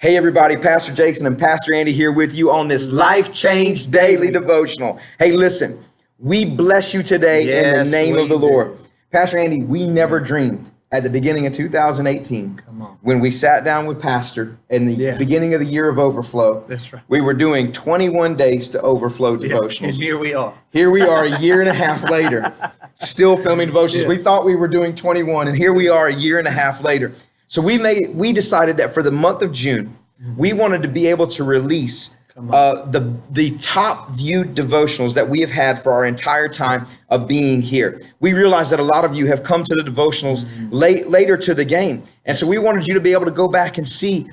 Hey everybody, Pastor Jason and Pastor Andy here with you on this Life Change Daily Devotional. Hey listen, we bless you today in the name of the Lord. Pastor Andy, we never dreamed at the beginning of 2018 when we sat down with Pastor in the beginning of the year of Overflow. That's right. We were doing 21 days to Overflow devotionals. And here we are. Here we are a year and a half later, still filming devotions. We thought we were doing 21 and here we are a year and a half later. So we decided that for the month of June, we wanted to be able to release the top viewed devotionals that we have had for our entire time of being here. We realized that a lot of you have come to the devotionals later to the game. And so we wanted you to be able to go back and see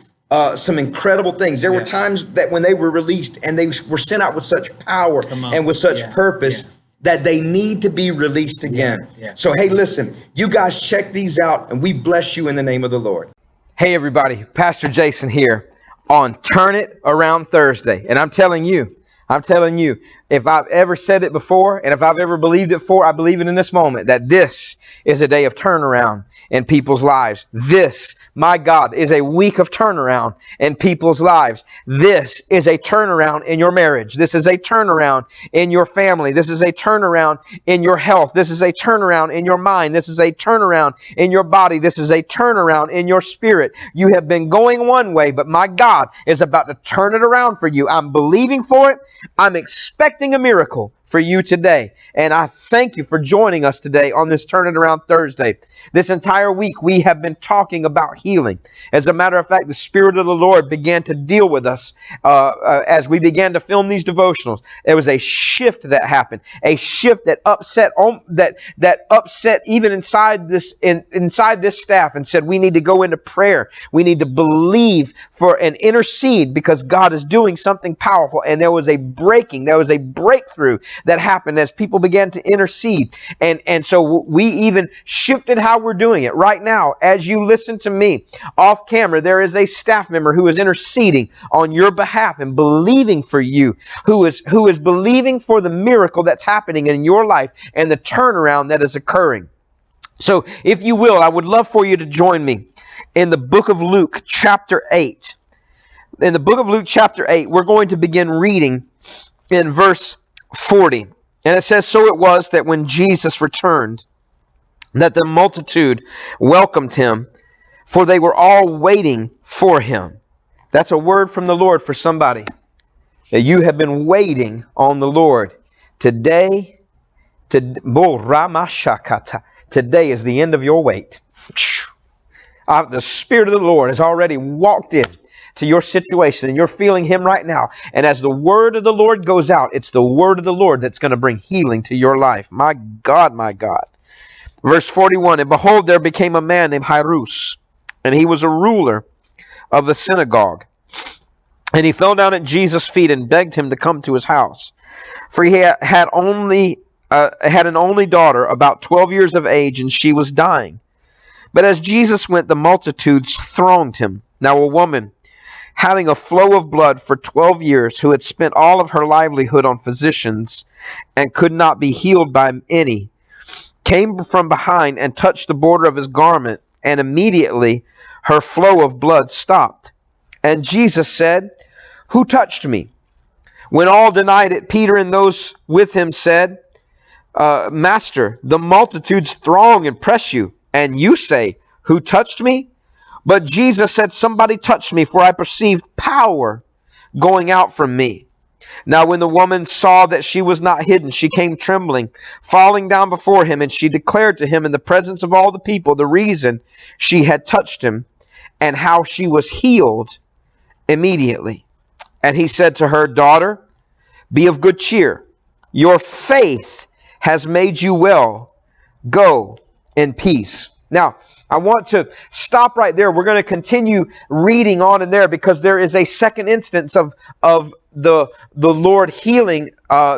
some incredible things. There were times that when they were released and they were sent out with such power and with such purpose that they need to be released again. So, hey, listen, you guys check these out and we bless you in the name of the Lord. Hey, everybody, Pastor Jason here on Turn It Around Thursday. And I'm telling you, if I've ever said it before and if I've ever believed it before, I believe it in this moment, that this is a day of turnaround in people's lives. This, my God, is a week of turnaround in people's lives. This is a turnaround in your marriage. This is a turnaround in your family. This is a turnaround in your health. This is a turnaround in your mind. This is a turnaround in your body. This is a turnaround in your spirit. You have been going one way, but my God is about to turn it around for you. I'm believing for it. I'm expecting a miracle for you today. And I thank you for joining us today on this Turn It Around Thursday. This entire week, we have been talking about healing. As a matter of fact, the Spirit of the Lord began to deal with us as we began to film these devotionals. There was a shift that happened, a shift that upset even inside this staff, and said we need to go into prayer. We need to believe for and intercede because God is doing something powerful. And there was a breakthrough that happened as people began to intercede. And so we even shifted how we're doing it. Right now, as you listen to me off camera, there is a staff member who is interceding on your behalf and believing for you, who is believing for the miracle that's happening in your life and the turnaround that is occurring. So if you will, I would love for you to join me in the book of Luke, chapter 8. In the book of Luke, chapter 8, we're going to begin reading in verse 40. And it says, "So it was that when Jesus returned, that the multitude welcomed him, for they were all waiting for him." That's a word from the Lord for somebody. That you have been waiting on the Lord. Today is the end of your wait. The Spirit of the Lord has already walked in to your situation, and you're feeling him right now. And as the word of the Lord goes out, it's the word of the Lord that's going to bring healing to your life. My God, my God. Verse 41, "And behold, there became a man named Jairus, and he was a ruler of the synagogue. And he fell down at Jesus' feet and begged him to come to his house. For he had an only daughter, about 12 years of age, and she was dying. But as Jesus went, the multitudes thronged him. Now a woman, having a flow of blood for 12 years, who had spent all of her livelihood on physicians and could not be healed by any, came from behind and touched the border of his garment, and immediately her flow of blood stopped. And Jesus said, 'Who touched me?' When all denied it, Peter and those with him said, 'Master, the multitudes throng and press you, and you say, "Who touched me?" But Jesus said, "Somebody touched me, for I perceived power going out from me." Now when the woman saw that she was not hidden, she came trembling, falling down before him, and she declared to him in the presence of all the people the reason she had touched him, and how she was healed immediately. And he said to her, "Daughter, be of good cheer. Your faith has made you well. Go in peace." Now, I want to stop right there. We're going to continue reading on in there because there is a second instance of the Lord healing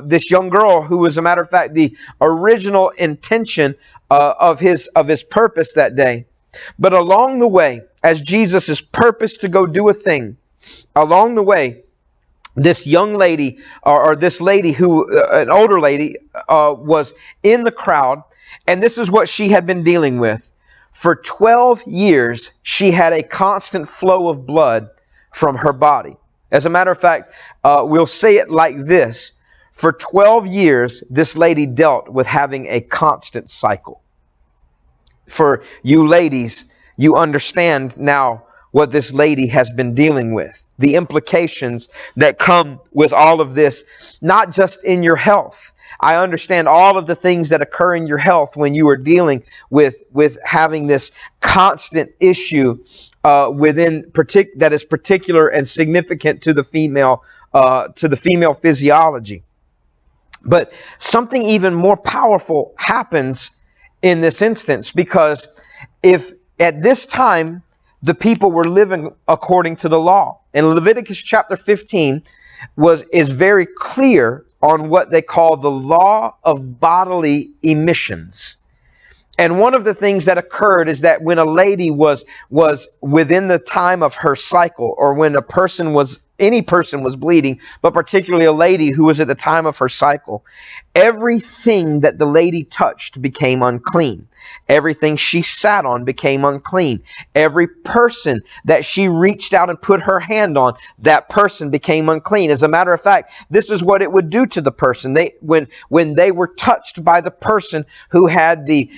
this young girl who was, a matter of fact, the original intention of his purpose that day. But along the way, as Jesus is purposed to go do a thing, along the way, this young lady, or this lady who, an older lady, was in the crowd, and this is what she had been dealing with. For 12 years, she had a constant flow of blood from her body. As a matter of fact, we'll say it like this. For 12 years, this lady dealt with having a constant cycle. For you ladies, you understand now what this lady has been dealing with. The implications that come with all of this, not just in your health. I understand all of the things that occur in your health when you are dealing with having this constant issue that is particular and significant to the female physiology. But something even more powerful happens in this instance, because if at this time the people were living according to the law, and Leviticus chapter 15 is very clear on what they call the law of bodily emissions. And one of the things that occurred is that when a lady was within the time of her cycle, or when any person was bleeding, but particularly a lady who was at the time of her cycle, everything that the lady touched became unclean. Everything she sat on became unclean. Every person that she reached out and put her hand on, that person became unclean. As a matter of fact, this is what it would do to the person. When they were touched by the person who had the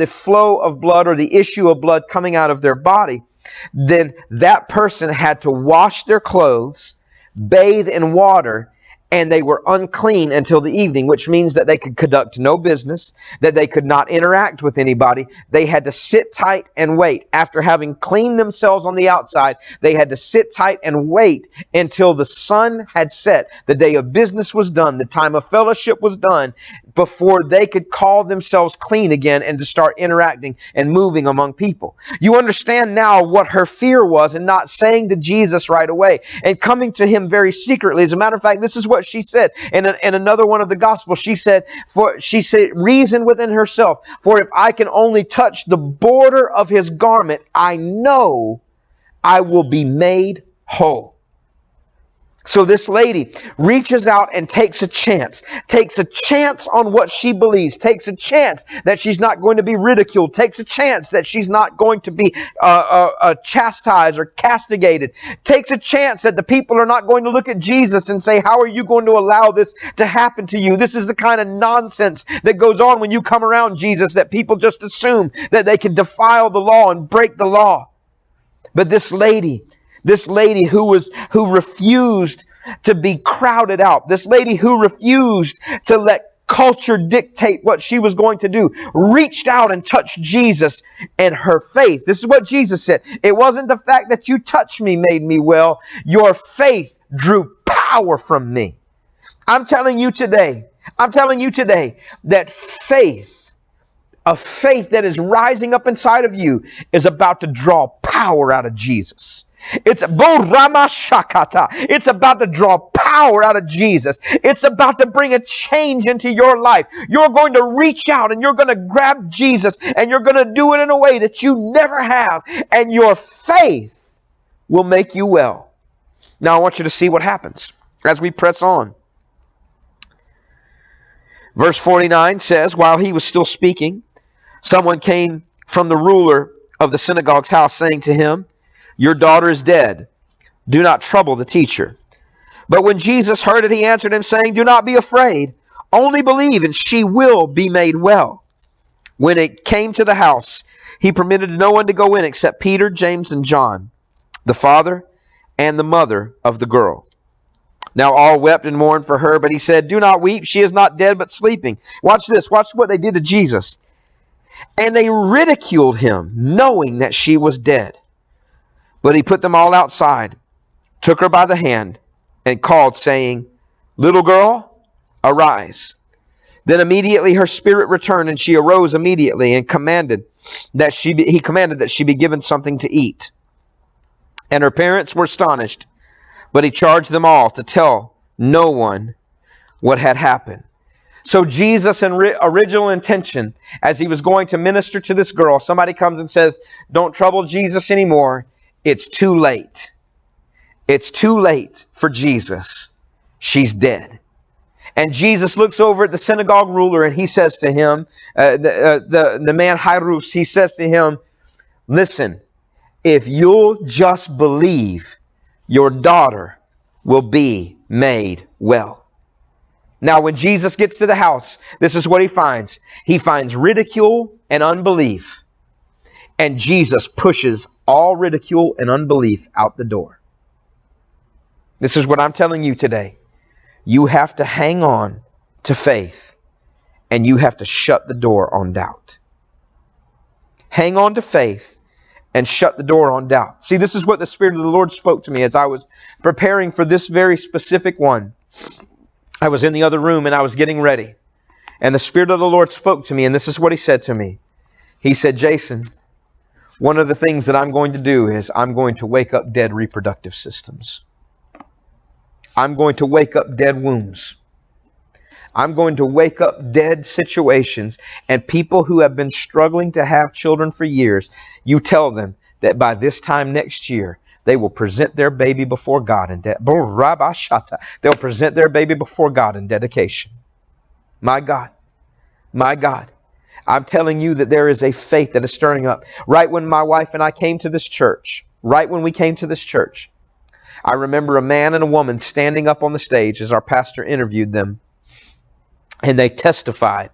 flow of blood or the issue of blood coming out of their body, then that person had to wash their clothes, bathe in water, and they were unclean until the evening, which means that they could conduct no business, that they could not interact with anybody. They had to sit tight and wait. After having cleaned themselves on the outside, they had to sit tight and wait until the sun had set, the day of business was done, the time of fellowship was done, before they could call themselves clean again and to start interacting and moving among people. You understand now what her fear was, and not saying to Jesus right away and coming to him very secretly. As a matter of fact, this is what she said in another one of the Gospels. She said, reason within herself, for if I can only touch the border of his garment, I know I will be made whole. So this lady reaches out and takes a chance on what she believes, takes a chance that she's not going to be ridiculed, takes a chance that she's not going to be chastised or castigated, takes a chance that the people are not going to look at Jesus and say, how are you going to allow this to happen to you? This is the kind of nonsense that goes on when you come around Jesus, that people just assume that they can defile the law and break the law. But this lady who refused to be crowded out, this lady who refused to let culture dictate what she was going to do, reached out and touched Jesus, and her faith. This is what Jesus said. It wasn't the fact that you touched me made me well. Your faith drew power from me. I'm telling you today that faith, a faith that is rising up inside of you, is about to draw power out of Jesus. It's about to draw power out of Jesus. It's about to bring a change into your life. You're going to reach out and you're going to grab Jesus, and you're going to do it in a way that you never have. And your faith will make you well. Now I want you to see what happens as we press on. Verse 49 says, while he was still speaking, someone came from the ruler of the synagogue's house, saying to him, your daughter is dead. Do not trouble the teacher. But when Jesus heard it, he answered him, saying, do not be afraid. Only believe, and she will be made well. When it came to the house, he permitted no one to go in except Peter, James, and John, the father and the mother of the girl. Now all wept and mourned for her, but he said, do not weep. She is not dead, but sleeping. Watch this. Watch what they did to Jesus. And they ridiculed him, knowing that she was dead. But he put them all outside, took her by the hand, and called, saying, little girl, arise. Then immediately her spirit returned, and she arose immediately, and he commanded that she be given something to eat. And her parents were astonished, but he charged them all to tell no one what had happened. So Jesus' original intention, as he was going to minister to this girl, somebody comes and says, don't trouble Jesus anymore. It's too late. It's too late for Jesus. She's dead. And Jesus looks over at the synagogue ruler, and he says to him, the man Jairus, he says to him, listen, if you'll just believe, Your daughter will be made well. Now, when Jesus gets to the house, this is what he finds. He finds ridicule and unbelief. And Jesus pushes all ridicule and unbelief out the door. This is what I'm telling you today. You have to hang on to faith, and you have to shut the door on doubt. Hang on to faith and shut the door on doubt. See, this is what the Spirit of the Lord spoke to me as I was preparing for this very specific one. I was in the other room and I was getting ready. And the Spirit of the Lord spoke to me, and this is what He said to me. He said, Jason, one of the things that I'm going to do is I'm going to wake up dead reproductive systems. I'm going to wake up dead wombs. I'm going to wake up dead situations, and people who have been struggling to have children for years, you tell them that by this time next year, they will present their baby before God in they'll present their baby before God in dedication. My God, my God. I'm telling you that there is a faith that is stirring up. Right when my wife and I came to this church, I remember a man and a woman standing up on the stage as our pastor interviewed them. And they testified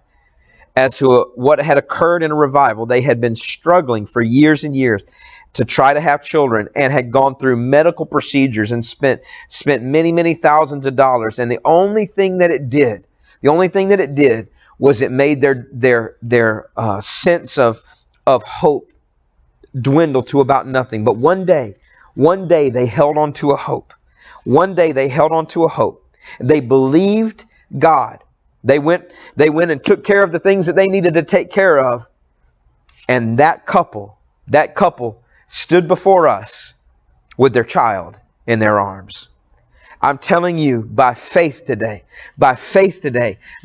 as to what had occurred in a revival. They had been struggling for years and years to try to have children, and had gone through medical procedures and spent many, many thousands of dollars. And the only thing that it did was it made their sense of hope dwindle to about nothing. But one day they held on to a hope. They believed God. They went and took care of the things that they needed to take care of. And that couple stood before us with their child in their arms. I'm telling you, by faith today,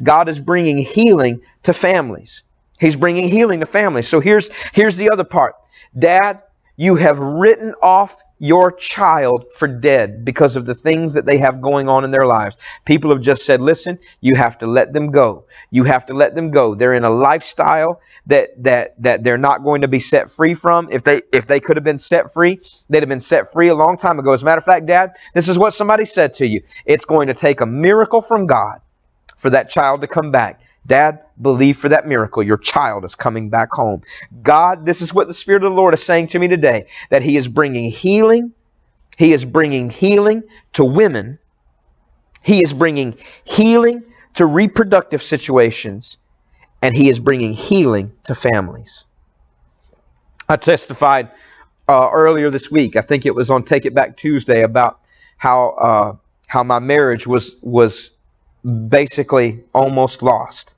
God is bringing healing to families. He's bringing healing to families. So here's the other part. Dad, you have written off your child for dead because of the things that they have going on in their lives. People have just said, listen, you have to let them go. You have to let them go. They're in a lifestyle that they're not going to be set free from. If they could have been set free, they'd have been set free a long time ago. As a matter of fact, Dad, this is what somebody said to you. It's going to take a miracle from God for that child to come back. Dad, believe for that miracle. Your child is coming back home. God, this is what the Spirit of the Lord is saying to me today, that He is bringing healing. He is bringing healing to women. He is bringing healing to reproductive situations. And He is bringing healing to families. I testified earlier this week, I think it was on Take It Back Tuesday, about how my marriage was basically almost lost,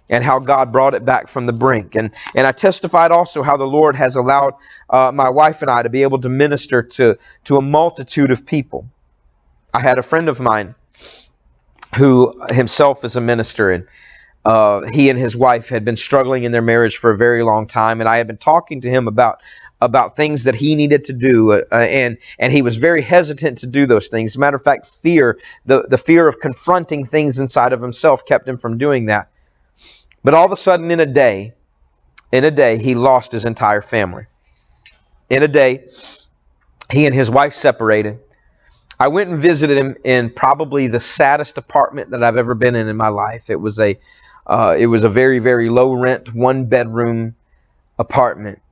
and how God brought it back from the brink. And I testified also how the Lord has allowed my wife and I to be able to minister to a multitude of people. I had a friend of mine who himself is a minister, and he and his wife had been struggling in their marriage for a very long time, and I had been talking to him about things that he needed to do, and he was very hesitant to do those things. As a matter of fact, the fear of confronting things inside of himself kept him from doing that. But all of a sudden, in a day, he lost his entire family. In a day, he and his wife separated. I went and visited him in probably the saddest apartment that I've ever been in my life. It was a very, very low rent, 1-bedroom apartment.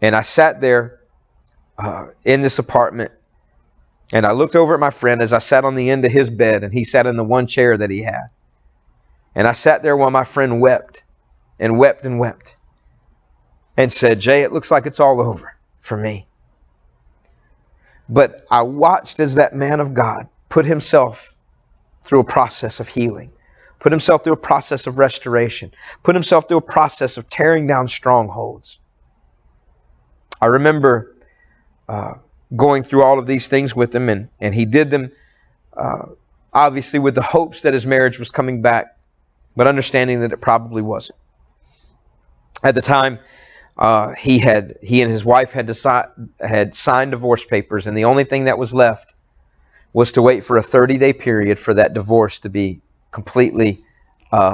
And I sat there in this apartment, and I looked over at my friend as I sat on the end of his bed, and he sat in the one chair that he had. And I sat there while my friend wept and wept and wept and said, Jay, it looks like it's all over for me. But I watched as that man of God put himself through a process of healing, put himself through a process of restoration, put himself through a process of tearing down strongholds. I remember going through all of these things with him, and he did them obviously with the hopes that his marriage was coming back, but understanding that it probably wasn't. At the time, he and his wife had signed divorce papers, and the only thing that was left was to wait for a 30-day period for that divorce to be completely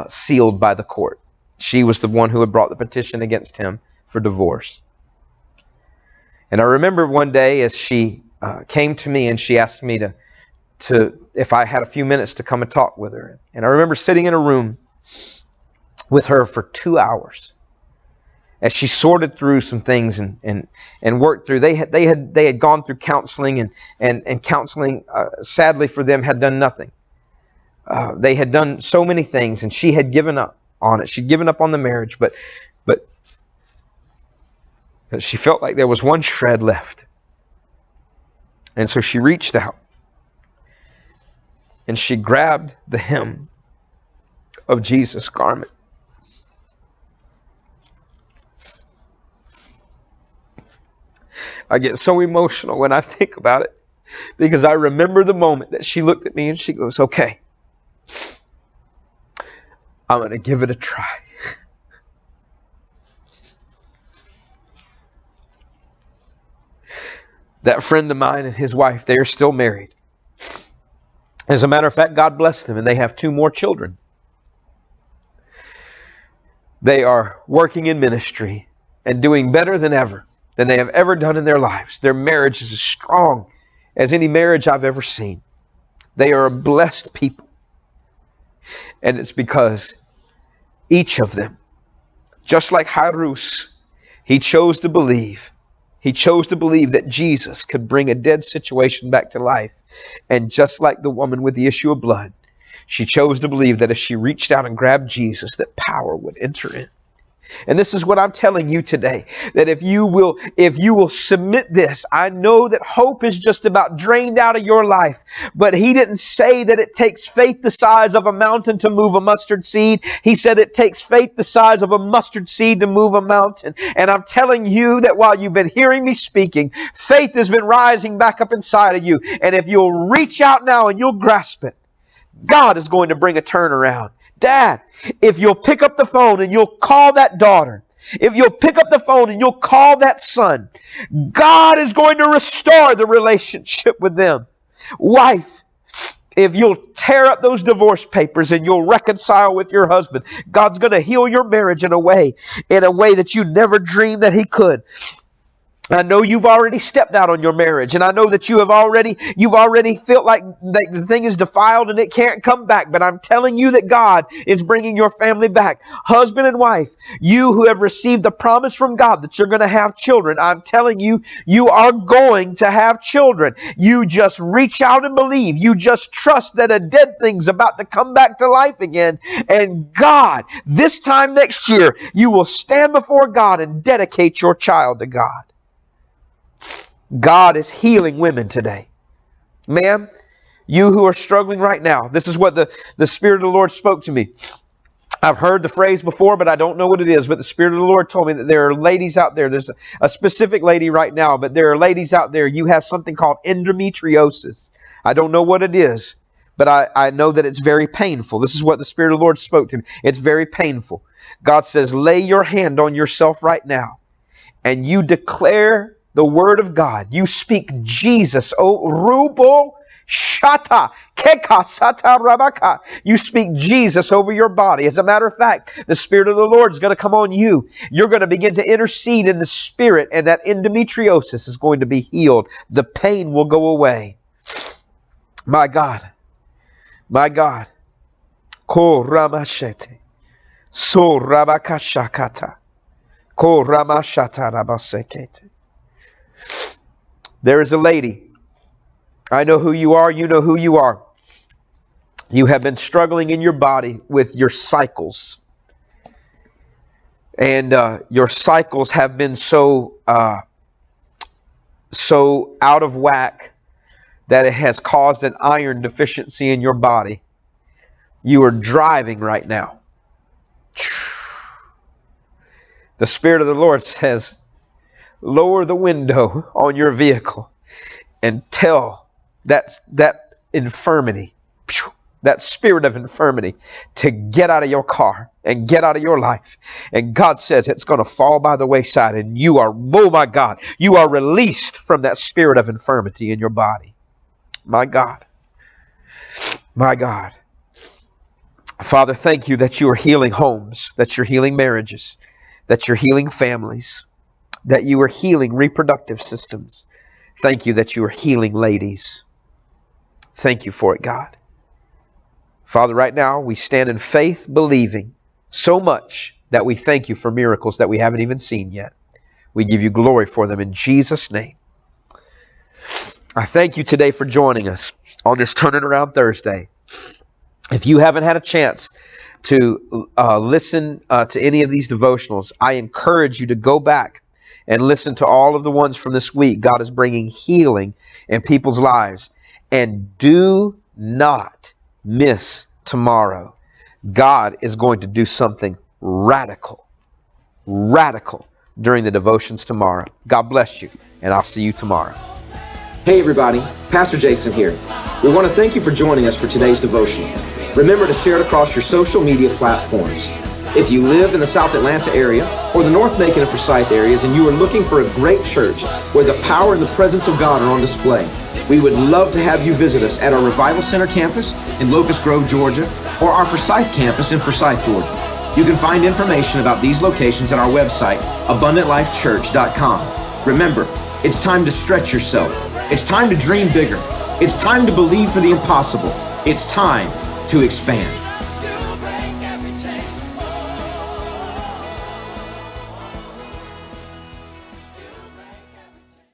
sealed by the court. She was the one who had brought the petition against him for divorce. And I remember one day as she came to me and she asked me to if I had a few minutes to come and talk with her. And I remember sitting in a room with her for 2 hours as she sorted through some things and worked through. They had gone through counseling and counseling, sadly for them, had done nothing. They had done so many things, and she had given up on it. She'd given up on the marriage, but she felt like there was one shred left. And so she reached out and she grabbed the hem of Jesus' garment. I get so emotional when I think about it, because I remember the moment that she looked at me and she goes, "Okay, I'm going to give it a try." That friend of mine and his wife, they are still married. As a matter of fact, God bless them, and they have 2 more children. They are working in ministry and doing better than they have ever done in their lives. Their marriage is as strong as any marriage I've ever seen. They are a blessed people. And it's because each of them, just like Harus, he chose to believe. He chose to believe that Jesus could bring a dead situation back to life. And just like the woman with the issue of blood, she chose to believe that if she reached out and grabbed Jesus, that power would enter in. And this is what I'm telling you today, that if you will submit this, I know that hope is just about drained out of your life, but he didn't say that it takes faith the size of a mountain to move a mustard seed. He said it takes faith the size of a mustard seed to move a mountain. And I'm telling you that while you've been hearing me speaking, faith has been rising back up inside of you. And if you'll reach out now and you'll grasp it, God is going to bring a turnaround. Dad, if you'll pick up the phone and you'll call that daughter, if you'll pick up the phone and you'll call that son, God is going to restore the relationship with them. Wife, if you'll tear up those divorce papers and you'll reconcile with your husband, God's going to heal your marriage in a way that you never dreamed that he could. I know you've already stepped out on your marriage, and I know that you've already felt like the thing is defiled and it can't come back, but I'm telling you that God is bringing your family back. Husband and wife, you who have received the promise from God that you're going to have children, I'm telling you, you are going to have children. You just reach out and believe. You just trust that a dead thing's about to come back to life again, and God, this time next year, you will stand before God and dedicate your child to God. God is healing women today. Ma'am, you who are struggling right now, this is what the Spirit of the Lord spoke to me. I've heard the phrase before, but I don't know what it is. But the Spirit of the Lord told me that there are ladies out there. There's a specific lady right now, but there are ladies out there. You have something called endometriosis. I don't know what it is, but I know that it's very painful. This is what the Spirit of the Lord spoke to me. It's very painful. God says, lay your hand on yourself right now, and you declare the word of God. You speak Jesus. Oh, Rubo Shata Keka Sata Rabaka. You speak Jesus over your body. As a matter of fact, the Spirit of the Lord is going to come on you. You're going to begin to intercede in the Spirit, and that endometriosis is going to be healed. The pain will go away. My God. My God. Ko Ramashete. So Rabakashakata. Ko Ramashata Rabasekete. There is a lady. I know who you are. You know who you are. You have been struggling in your body with your cycles. And your cycles have been so out of whack that it has caused an iron deficiency in your body. You are driving right now. The Spirit of the Lord says, lower the window on your vehicle and tell that infirmity, that spirit of infirmity, to get out of your car and get out of your life. And God says it's going to fall by the wayside, and you are, oh my God, you are released from that spirit of infirmity in your body. My God. My God. Father, thank you that you are healing homes, that you're healing marriages, that you're healing families, that you are healing reproductive systems, Thank you that you are healing ladies. Thank you for it, God. Father, right now we stand in faith, believing so much that we thank you for miracles that we haven't even seen yet. We give you glory for them in Jesus' name. I thank you today for joining us on this Turning Around Thursday. If you haven't had a chance to listen to any of these devotionals, I encourage you to go back and listen to all of the ones from this week. God is bringing healing in people's lives. And do not miss tomorrow. God is going to do something radical during the devotions tomorrow. God bless you, and I'll see you tomorrow. Hey everybody, Pastor Jason here. We want to thank you for joining us for today's devotional. Remember to share it across your social media platforms. If you live in the South Atlanta area or the North Macon and Forsyth areas and you are looking for a great church where the power and the presence of God are on display, we would love to have you visit us at our Revival Center campus in Locust Grove, Georgia, or our Forsyth campus in Forsyth, Georgia. You can find information about these locations at our website, abundantlifechurch.com. Remember, it's time to stretch yourself. It's time to dream bigger. It's time to believe for the impossible. It's time to expand.